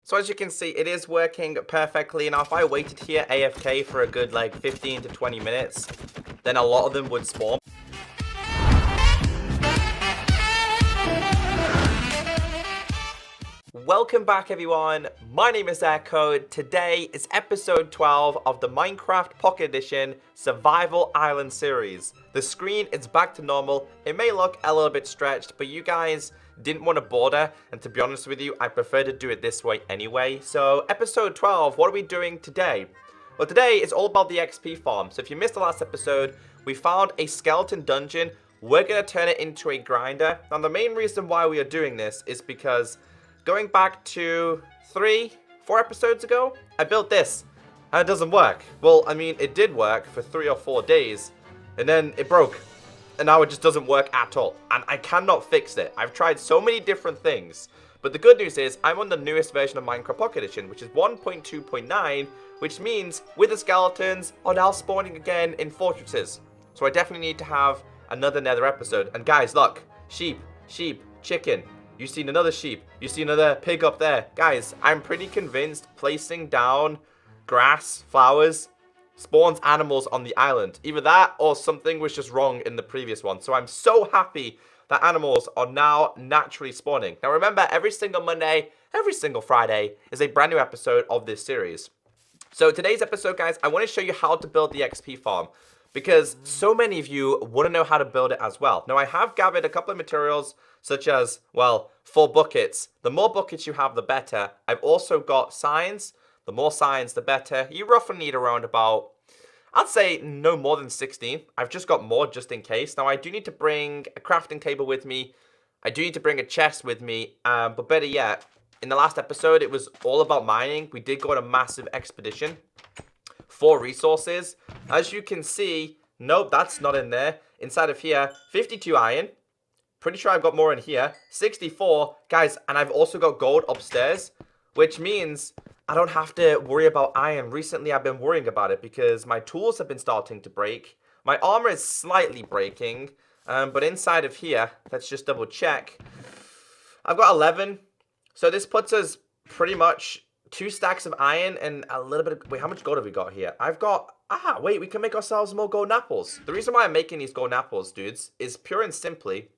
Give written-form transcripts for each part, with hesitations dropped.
So as you can see, it is working perfectly. Now, if I waited here AFK for a good like 15 to 20 minutes, then a lot of them would spawn. Welcome back, everyone. My name is Echo. Today is episode 12 of the Minecraft Pocket Edition Survival Island series. The screen is back to normal. It may look a little bit stretched, but you guys didn't want to border, and to be honest with you, I prefer to do it this way anyway. So episode 12, what are we doing today? Well, today is all about the XP farm. So if you missed the last episode, we found a skeleton dungeon. We're going to turn it into a grinder. Now, the main reason why we are doing this is because going back to 3-4 episodes ago, I built this, and it doesn't work. Well, I mean, it did work for 3 or 4 days, and then it broke. And now it just doesn't work at all. And I cannot fix it. I've tried so many different things. But the good news is, I'm on the newest version of Minecraft Pocket Edition, which is 1.2.9, which means wither skeletons are now spawning again in fortresses. So I definitely need to have another nether episode. And guys, look. Sheep, chicken. You've seen another sheep. You see another pig up there. Guys, I'm pretty convinced placing down grass, flowers, spawns animals on the island. Either that or something was just wrong in the previous one. So I'm so happy that animals are now naturally spawning. Now remember, every single Monday, every single Friday is a brand new episode of this series. So today's episode, guys, I want to show you how to build the XP farm, because so many of you want to know how to build it as well. Now I have gathered a couple of materials such as, well, 4 buckets. The more buckets you have, the better. I've also got signs. The more signs, the better. You roughly need around about, I'd say no more than 16. I've just got more just in case. Now, I do need to bring a crafting table with me. I do need to bring a chest with me. But better yet, in the last episode, it was all about mining. We did go on a massive expedition for resources. As you can see, nope, that's not in there. Inside of here, 52 iron. Pretty sure I've got more in here. 64. Guys, and I've also got gold upstairs, which means I don't have to worry about iron. Recently, I've been worrying about it because my tools have been starting to break. My armor is slightly breaking, but inside of here, let's just double check. I've got 11, so this puts us pretty much 2 stacks of iron and a little bit of, wait, how much gold have we got here? I've got, wait, we can make ourselves more golden apples. The reason why I'm making these golden apples, dudes, is pure and simply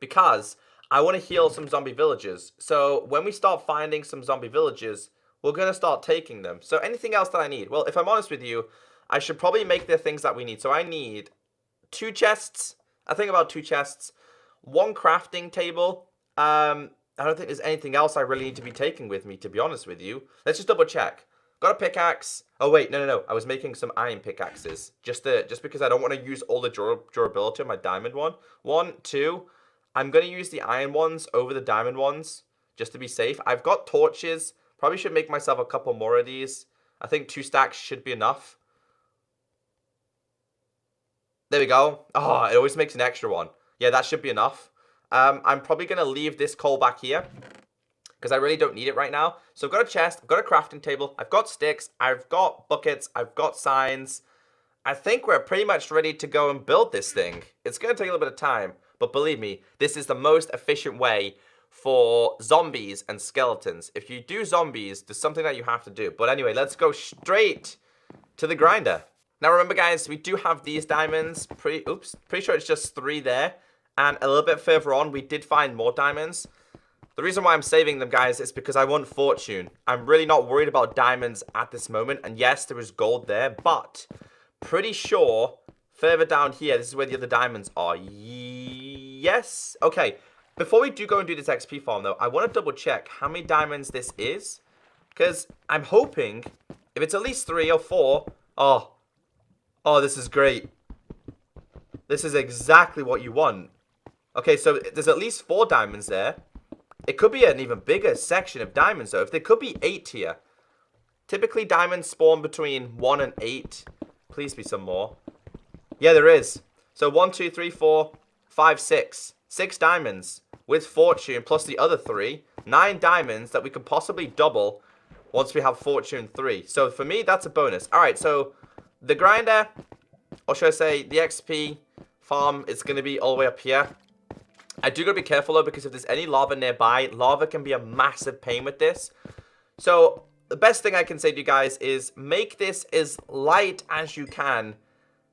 because I want to heal some zombie villagers. So when we start finding some zombie villagers, we're going to start taking them. So anything else that I need? Well, if I'm honest with you, I should probably make the things that we need. So I need 2 chests. I think about 2 chests. 1 crafting table. I don't think there's anything else I really need to be taking with me, to be honest with you. Let's just double check. Got a pickaxe. Oh, wait. No. I was making some iron pickaxes. Just because I don't want to use all the durability of my diamond one. 1, 2. I'm going to use the iron ones over the diamond ones, just to be safe. I've got torches. Probably should make myself a couple more of these. I think 2 stacks should be enough. There we go. Oh, it always makes an extra one. Yeah, that should be enough. I'm probably going to leave this coal back here, because I really don't need it right now. So I've got a chest. I've got a crafting table. I've got sticks. I've got buckets. I've got signs. I think we're pretty much ready to go and build this thing. It's going to take a little bit of time, but believe me, this is the most efficient way for zombies and skeletons. If you do zombies, there's something that you have to do. But anyway, let's go straight to the grinder. Now remember, guys, we do have these diamonds. Pretty sure it's just 3 there. And a little bit further on, we did find more diamonds. The reason why I'm saving them, guys, is because I want fortune. I'm really not worried about diamonds at this moment. And yes, there is gold there, but pretty sure further down here, this is where the other diamonds are. Yes. Okay. Before we do go and do this XP farm, though, I want to double check how many diamonds this is. Because I'm hoping, if it's at least 3 or 4, oh, this is great. This is exactly what you want. Okay, so there's at least 4 diamonds there. It could be an even bigger section of diamonds, though. If there could be 8 here. Typically, diamonds spawn between 1 and 8. Please be some more. Yeah, there is. So 1, 2, 3, 4, 5, 6. 6 diamonds with fortune plus the other 3. 9 diamonds that we could possibly double once we have fortune 3. So for me, that's a bonus. All right, so the grinder, or should I say the XP farm, is going to be all the way up here. I do got to be careful, though, because if there's any lava nearby, lava can be a massive pain with this. So the best thing I can say to you guys is make this as light as you can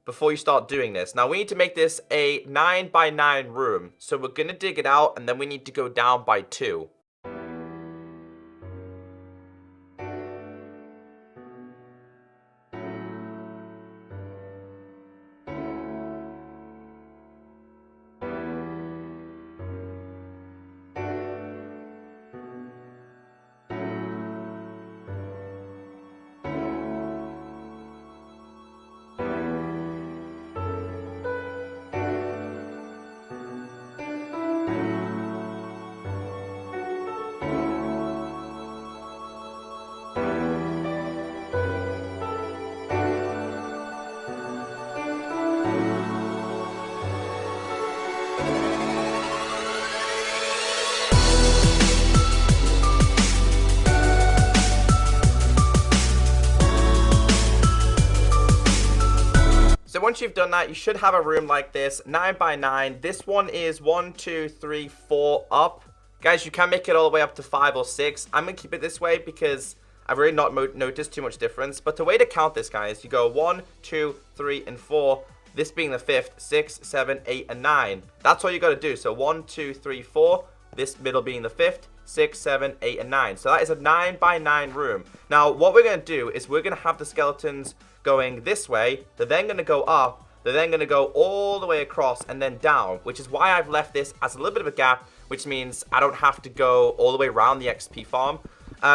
before you start doing this. Now, we need to make this a 9 by 9 room. So we're going to dig it out, and then we need to go down by 2. So once you've done that, you should have a room like this, 9 by 9. This one is 1, 2, 3, 4 up. Guys, you can make it all the way up to 5 or 6. I'm going to keep it this way because I've really not noticed too much difference. But the way to count this, guys, you go 1, 2, 3, and 4. This being the 5th, 6, 7, 8, and 9. That's all you got to do. So 1, 2, 3, 4. This middle being the 5th, 6, 7, 8, and 9. So that is a 9 by 9 room. Now, what we're going to do is we're going to have the skeletons going this way. They're then going to go up. They're then going to go all the way across and then down, which is why I've left this as a little bit of a gap, which means I don't have to go all the way around the XP farm.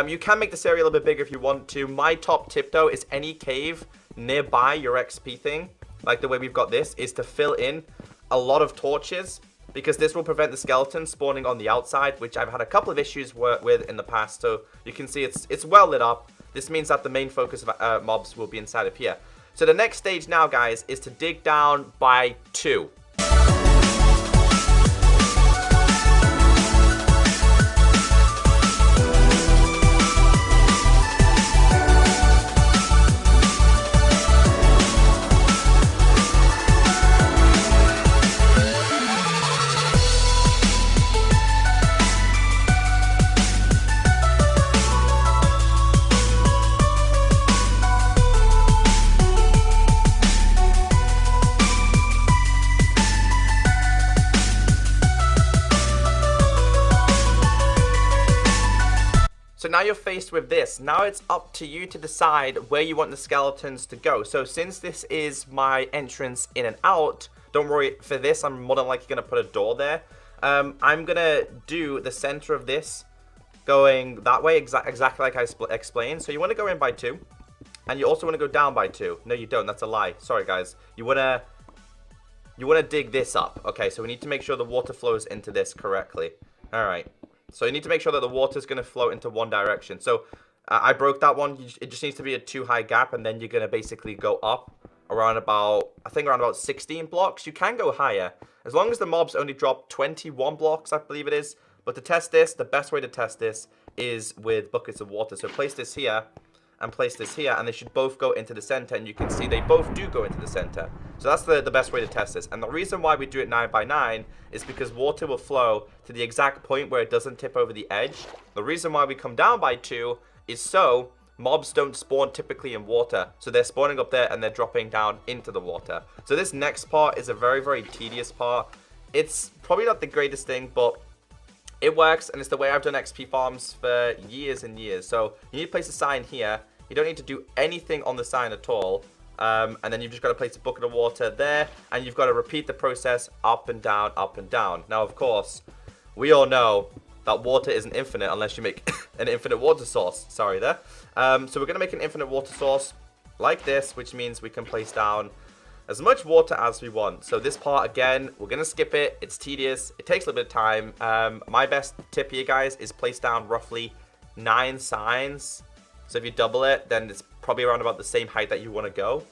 You can make this area a little bit bigger if you want to. My top tip, though, is any cave nearby your XP thing, like the way we've got this, is to fill in a lot of torches, because this will prevent the skeletons spawning on the outside, which I've had a couple of issues with in the past. So you can see it's well lit up. This means that the main focus of mobs will be inside of here. So the next stage now, guys, is to dig down by 2. So now you're faced with this. Now it's up to you to decide where you want the skeletons to go. So since this is my entrance in and out, don't worry, for this I'm more than likely going to put a door there. I'm going to do the center of this going that way, exactly like I explained. So you want to go in by 2, and you also want to go down by 2. No, you don't. That's a lie. Sorry, guys. You want to dig this up. Okay, so we need to make sure the water flows into this correctly. All right. So you need to make sure that the water is going to flow into one direction. So I broke that one. It just needs to be a 2 high gap, and then you're going to basically go up around about, I think around about 16 blocks. You can go higher, as long as the mobs only drop 21 blocks, I believe it is. But to test this, the best way to test this is with buckets of water. So place this here and place this here, and they should both go into the center, and you can see they both do go into the center. So that's the best way to test this. And the reason why we do it 9 by 9 is because water will flow to the exact point where it doesn't tip over the edge. The reason why we come down by 2 is so mobs don't spawn typically in water. So they're spawning up there and they're dropping down into the water. So this next part is a very, very tedious part. It's probably not the greatest thing, but it works, and it's the way I've done XP farms for years and years. So you need to place a sign here. You don't need to do anything on the sign at all. And then you've just got to place a bucket of water there, and you've got to repeat the process up and down, up and down. Now, of course, we all know that water isn't infinite unless you make an infinite water source. Sorry there. So we're going to make an infinite water source like this, which means we can place down as much water as we want. So this part, again, we're going to skip it. It's tedious. It takes a little bit of time. My best tip here, guys, is place down roughly 9 signs. So if you double it, then it's probably around about the same height that you want to go.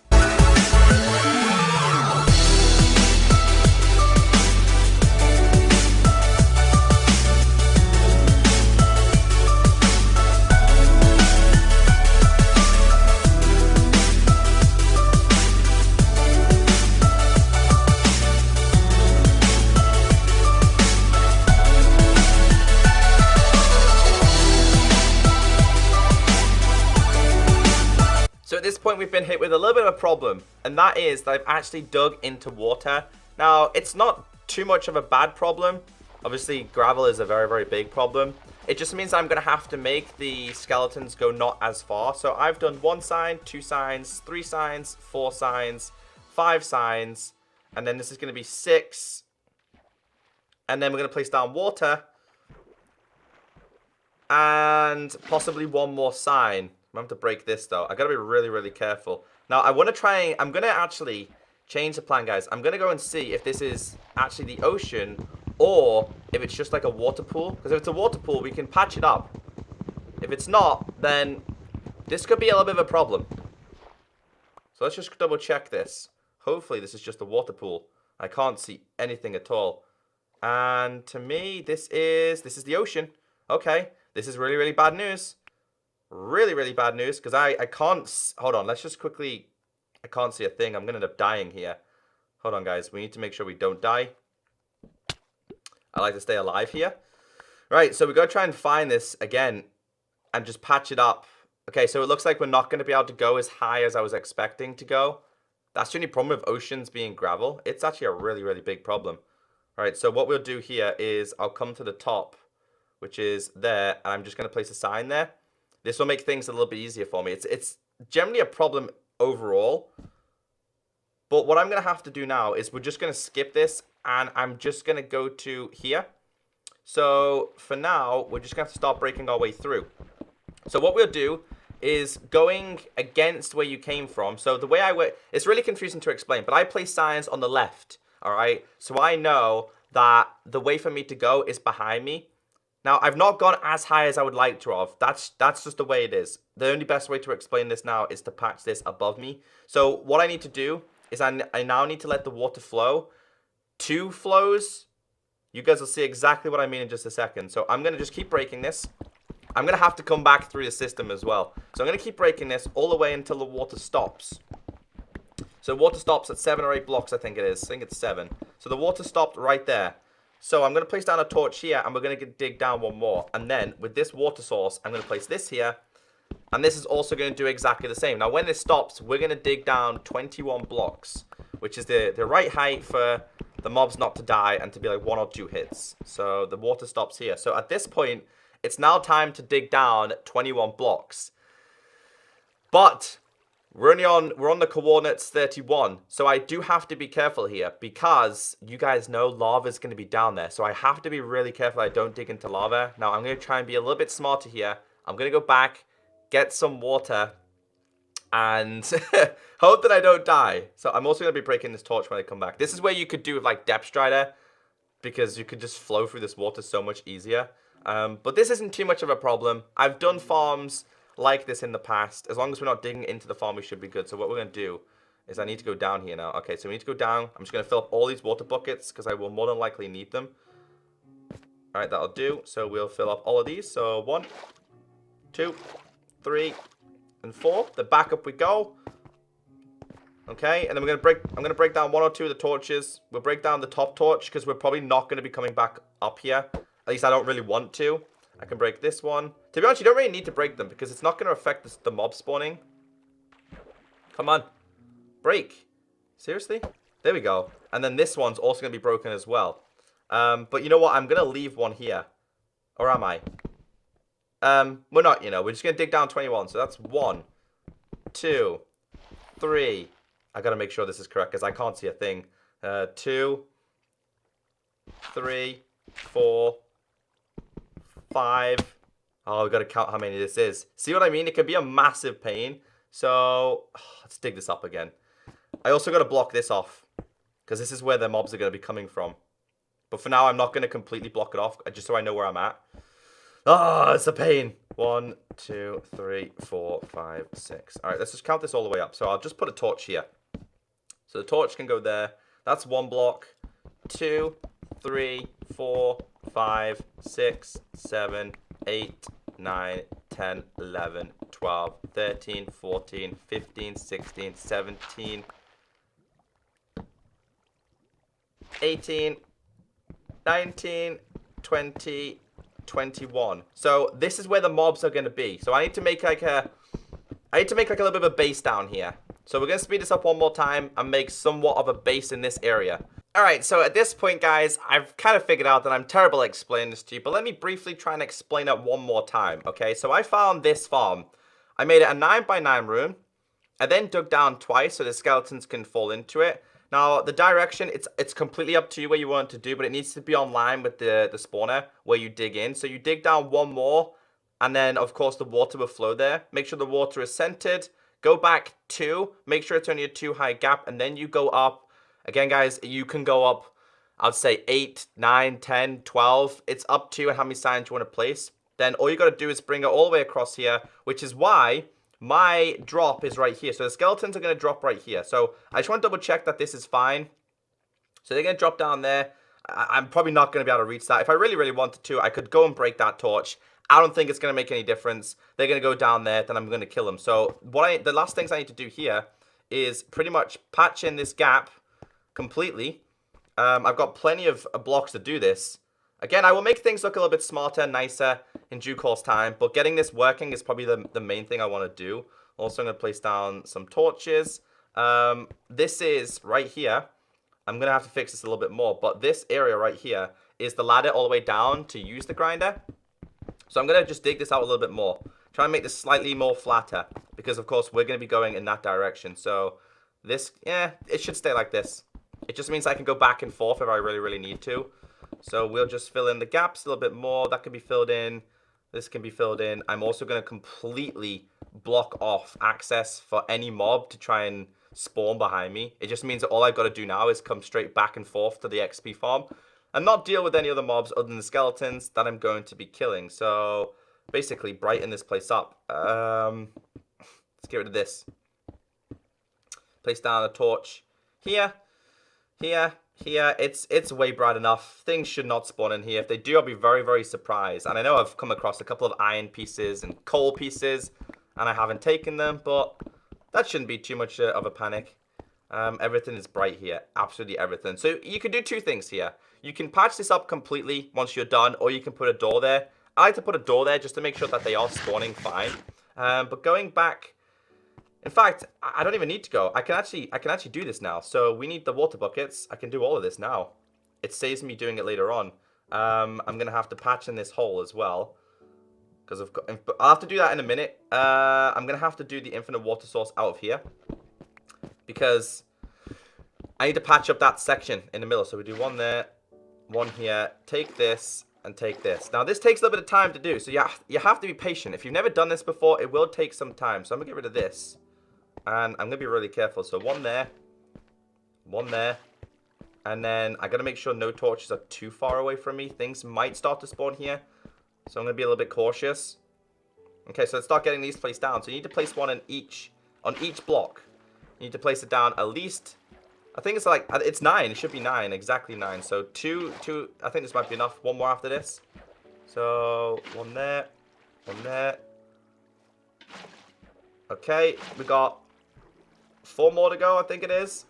at this point, we've been hit with a little bit of a problem, and that is that I've actually dug into water. Now, it's not too much of a bad problem. Obviously, gravel is a very, very big problem. It just means I'm going to have to make the skeletons go not as far. So I've done 1 sign, 2 signs, 3 signs, 4 signs, 5 signs, and then this is going to be 6. And then we're going to place down water, and possibly 1 more sign. I'm going to have to break this, though. I got to be really, really careful. Now, I want to try, I'm going to actually change the plan, guys. I'm going to go and see if this is actually the ocean or if it's just like a water pool. Because if it's a water pool, we can patch it up. If it's not, then this could be a little bit of a problem. So let's just double check this. Hopefully, this is just a water pool. I can't see anything at all. And to me, this is the ocean. Okay, this is really, really bad news. Really, really bad news, because I can't... Hold on, let's just quickly... I can't see a thing. I'm going to end up dying here. Hold on, guys. We need to make sure we don't die. I like to stay alive here. Right, so we've got to try and find this again and just patch it up. Okay, so it looks like we're not going to be able to go as high as I was expecting to go. That's the only problem with oceans being gravel. It's actually a really, really big problem. All right, so what we'll do here is I'll come to the top, which is there, and I'm just going to place a sign there. This will make things a little bit easier for me. It's generally a problem overall. But what I'm going to have to do now is we're just going to skip this, and I'm just going to go to here. So for now, we're just going to have to start breaking our way through. So what we'll do is going against where you came from. So the way I work, it's really confusing to explain, but I place signs on the left, all right? So I know that the way for me to go is behind me. Now, I've not gone as high as I would like to have. That's just the way it is. The only best way to explain this now is to patch this above me. So what I need to do is I now need to let the water flow. 2 flows. You guys will see exactly what I mean in just a second. So I'm going to just keep breaking this. I'm going to have to come back through the system as well. So I'm going to keep breaking this all the way until the water stops. So water stops at 7 or 8 blocks, I think it is. I think it's 7. So the water stopped right there. So I'm going to place down a torch here, and we're going to dig down 1 more. And then with this water source, I'm going to place this here. And this is also going to do exactly the same. Now, when this stops, we're going to dig down 21 blocks, which is the right height for the mobs not to die and to be like 1 or 2 hits. So the water stops here. So at this point, it's now time to dig down 21 blocks. But we're on the coordinates 31. So I do have to be careful here because you guys know lava is going to be down there. So I have to be really careful I don't dig into lava. Now, I'm going to try and be a little bit smarter here. I'm going to go back, get some water, and hope that I don't die. So I'm also going to be breaking this torch when I come back. This is where you could do with like depth strider, because you could just flow through this water so much easier. But this isn't too much of a problem. I've done farms like this in the past. As long as we're not digging into the farm, we should be good. So what we're going to do is I need to go down here now. Okay, so we need to go down. I'm just going to fill up all these water buckets because I will more than likely need them. All right, that'll do. So we'll fill up all of these. So 1, 2, 3, and 4. Then back up we go. Okay, and then I'm gonna break down 1 or 2 of the torches. We'll break down the top torch because we're probably not gonna be coming back up here. At least I don't really want to. I can break this one. To be honest, you don't really need to break them because it's not gonna affect the mob spawning. Come on, break. Seriously? There we go. And then this one's also gonna be broken as well. But you know what? I'm gonna leave 1 here, or am I? We're not, you know, we're just going to dig down 21. So that's 1, 2, 3. I got to make sure this is correct because I can't see a thing. 2, 3, 4, 5. Oh, we got to count how many this is. See what I mean? It can be a massive pain. So let's dig this up again. I also got to block this off because this is where the mobs are going to be coming from. But for now, I'm not going to completely block it off just so I know where I'm at. Oh, it's a pain. 1, 2, 3, 4, 5, 6. All right, let's just count this all the way up. So I'll just put a torch here. So the torch can go there. That's 1 block. 2, 3, 4, 5, 6, 7, 8, 9, 10, 11, 12, 13, 14, 15, 16, 17, 18, 19, 20, 21. So this is where the mobs are going to be. So I need to make like a I need to make like a little bit of a base down here. So we're going to speed this up one more time and make somewhat of a base in this area. Alright, so at this point, guys, I've kind of figured out that I'm terrible at explaining this to you, but let me briefly try and explain it one more time, okay? So I found this farm. I made it a 9x9 room. I then dug down twice so the skeletons can fall into it. Now, the direction, it's completely up to you what you want to do, but it needs to be on line with the spawner where you dig in. So you dig down one more, and then, of course, the water will flow there. Make sure the water is centered. Go back 2. Make sure it's only a 2 high gap, and then you go up. Again, guys, you can go up, I'd say 8, 9, 10, 12. It's up to you how many signs you want to place. Then all you got to do is bring it all the way across here, which is why my drop is right here. So the skeletons are going to drop right here. So I just want to double check that this is fine. So they're going to drop down there. I'm probably not going to be able to reach that. If I really, really wanted to, I could go and break that torch. I don't think it's going to make any difference. They're going to go down there, then I'm going to kill them. So the last things I need to do here is pretty much patch in this gap completely. I've got plenty of blocks to do this. Again, I will make things look a little bit smarter, nicer in due course time, but getting this working is probably the main thing I want to do. Also, I'm going to place down some torches. This is right here. I'm going to have to fix this a little bit more, but this area right here is the ladder all the way down to use the grinder. So I'm going to just dig this out a little bit more. Try and make this slightly more flatter, because of course we're going to be going in that direction. So this, yeah, it should stay like this. It just means I can go back and forth if I really, really need to. So we'll just fill in the gaps a little bit more. That can be filled in. This can be filled in. I'm also going to completely block off access for any mob to try and spawn behind me. It just means that all I've got to do now is come straight back and forth to the XP farm and not deal with any other mobs other than the skeletons that I'm going to be killing. So basically brighten this place up. Let's get rid of this. Place down a torch here. Here. It's way bright enough. Things should not spawn in here. If they do, I'll be very, very surprised. And I know I've come across a couple of iron pieces and coal pieces, and I haven't taken them, but that shouldn't be too much of a panic. Everything is bright here. Absolutely everything. So you can do two things here. You can patch this up completely once you're done, or you can put a door there. I like to put a door there just to make sure that they are spawning fine. But going back... In fact, I don't even need to go. I can actually do this now. So we need the water buckets. I can do all of this now. It saves me doing it later on. I'm going to have to patch in this hole as well. Because I'll have to do that in a minute. I'm going to have to do the infinite water source out of here. Because I need to patch up that section in the middle. So we do one there, one here. Take this and take this. Now this takes a little bit of time to do. So you have to be patient. If you've never done this before, it will take some time. So I'm going to get rid of this. And I'm going to be really careful. So one there. And then I got to make sure no torches are too far away from me. Things might start to spawn here. So I'm going to be a little bit cautious. Okay, so let's start getting these placed down. So you need to place one on each block. You need to place it down at least, I think it's 9. It should be 9, exactly 9. So two, I think this might be enough. One more after this. So one there. Okay, we got 4 more to go, I think it is.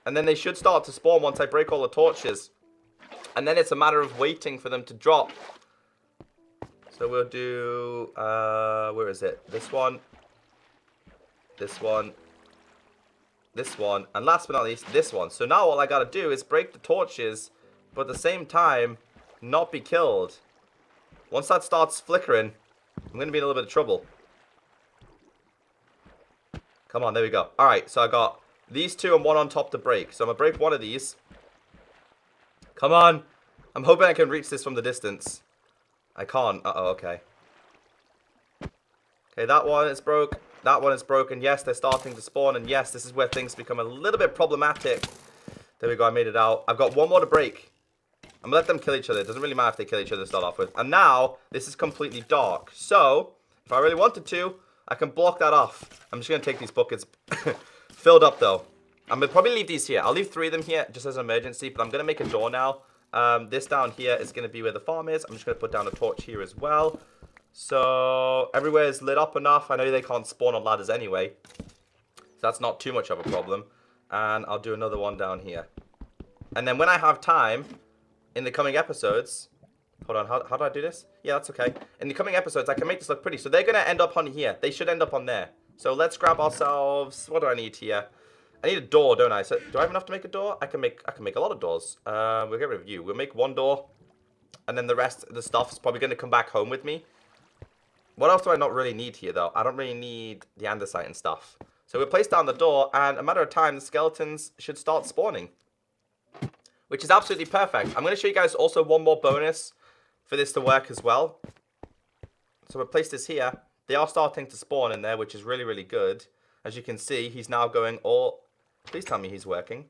And then they should start to spawn once I break all the torches. And then it's a matter of waiting for them to drop. So we'll do, where is it? This one, and last but not least, this one. So now all I gotta do is break the torches, but at the same time, not be killed. Once that starts flickering, I'm gonna be in a little bit of trouble. Come on, there we go. Alright, so I got these 2 and 1 on top to break. So I'm going to break one of these. Come on. I'm hoping I can reach this from the distance. I can't. Uh-oh, okay. Okay, that one is broke. That one is broken. Yes, they're starting to spawn. And yes, this is where things become a little bit problematic. There we go, I made it out. I've got one more to break. I'm going to let them kill each other. It doesn't really matter if they kill each other to start off with. And now, this is completely dark. So, if I really wanted to, I can block that off. I'm just going to take these buckets filled up, though. I'm going to probably leave these here. I'll leave 3 of them here just as an emergency, but I'm going to make a door now. This down here is going to be where the farm is. I'm just going to put down a torch here as well. So everywhere is lit up enough. I know they can't spawn on ladders anyway. So that's not too much of a problem. And I'll do another one down here. And then when I have time in the coming episodes, Hold on, how do I do this? Yeah, that's okay. In the coming episodes, I can make this look pretty. So they're going to end up on here. They should end up on there. So let's grab ourselves... What do I need here? I need a door, don't I? So do I have enough to make a door? I can make a lot of doors. We'll get rid of you. We'll make one door. And then the rest of the stuff is probably going to come back home with me. What else do I not really need here, though? I don't really need the andesite and stuff. So we'll place down the door, and a matter of time, the skeletons should start spawning. Which is absolutely perfect. I'm going to show you guys also one more bonus for this to work as well. So we'll place this here. They are starting to spawn in there, which is really, really good. As you can see, he's now going all... Please tell me he's working.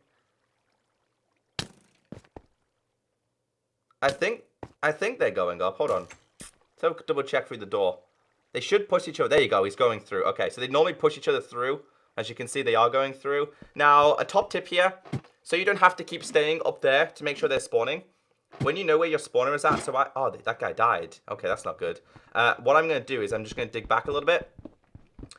I think they're going up. Hold on. Let's double check through the door. They should push each other. There you go. He's going through. Okay, so they normally push each other through. As you can see, they are going through. Now, a top tip here. So you don't have to keep staying up there to make sure they're spawning. When you know where your spawner is at. So oh, that guy died. Okay, that's not good. What I'm going to do is I'm just going to dig back a little bit.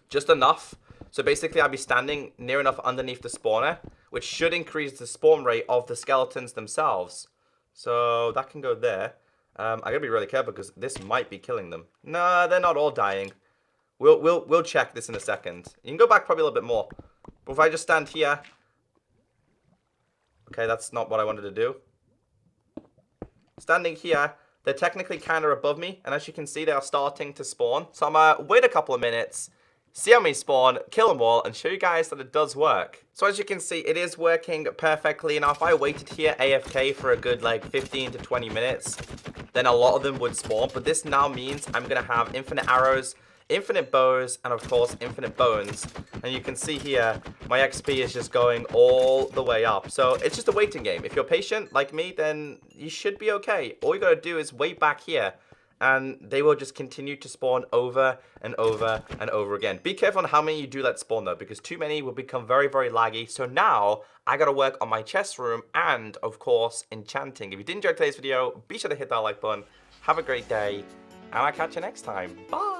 Just enough. So basically, I'll be standing near enough underneath the spawner, which should increase the spawn rate of the skeletons themselves. So that can go there. I gotta be really careful because this might be killing them. No, they're not all dying. We'll check this in a second. You can go back probably a little bit more. But if I just stand here, okay, that's not what I wanted to do. Standing here, they're technically kind of above me, and as you can see, they are starting to spawn. So I'm gonna wait a couple of minutes. See how many spawn, kill them all, and show you guys that it does work. So as you can see, it is working perfectly. Now, if I waited here AFK for a good, like, 15 to 20 minutes, then a lot of them would spawn. But this now means I'm going to have infinite arrows, infinite bows, and of course, infinite bones. And you can see here, my XP is just going all the way up. So it's just a waiting game. If you're patient, like me, then you should be okay. All you got to do is wait back here. And they will just continue to spawn over and over and over again. Be careful on how many you do let spawn, though, because too many will become very, very laggy. So now, I got to work on my chest room and, of course, enchanting. If you did enjoy today's video, be sure to hit that like button. Have a great day, and I'll catch you next time. Bye!